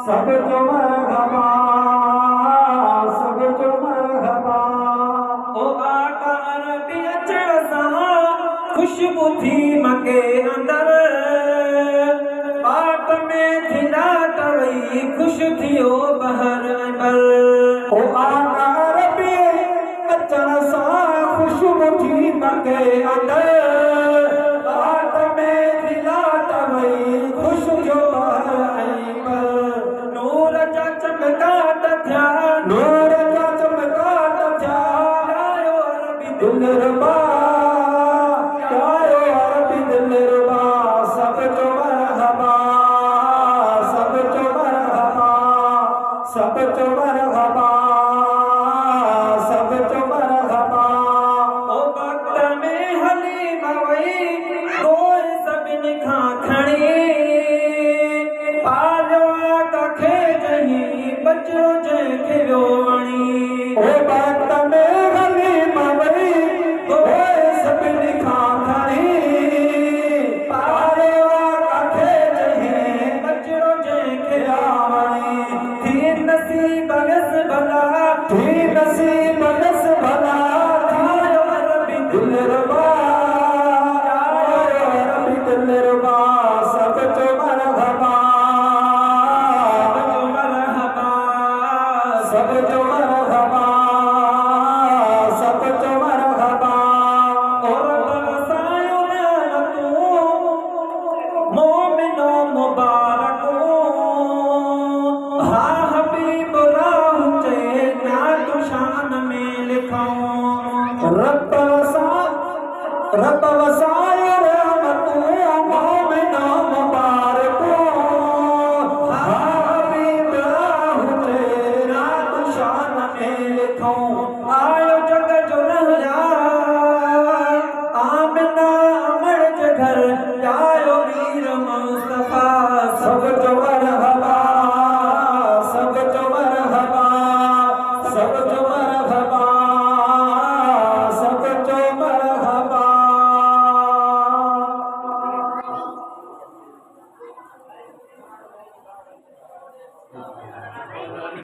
सब जो मरहबा, सब जो मरहबा। ओ आका अरबी अचण सां खुशबू थी मके अंदर, बाट में थींदा टवई खुश थियो बहर अंबर। ओ आका अरबी अचण सां खुशबू थी मके अंदर, बाट में थींदा टवई खुश थियो बहर अंबर। नूर जा चमकाट थिया, नूर जा चमकाट थिया, आयो अरबी दिलरुबा, आयो अरबी दिलरुबा। सब जो मरहबा, सब जो मरहबा, सब जो मरहबा, सब जो मरहबा। ओ वक्त में हलीमा वई कोई सभिनी खां खणी, पालियो आका खे जहीं बचो जंहिंखे वियो वणी। ओ वक्त में हलीमा वई कोई सभिनी खां खणी, पालियो आका खे जहीं बचो जंहिंखे आवणी। थी नसीब वियस भला, थी नसीब वियस भला, आयो अरबी दिलरुबा, आयो अरबी दिलरुबा। सब जो मरहबा, जो मरहबा, सब जो मरहबा, सब जो मरहबा। और बरसायो रहमतूं मोमिनो मुबारकूं, हा हबीब राह चे नात शान में लिखऊं। रब वसा, रब वसा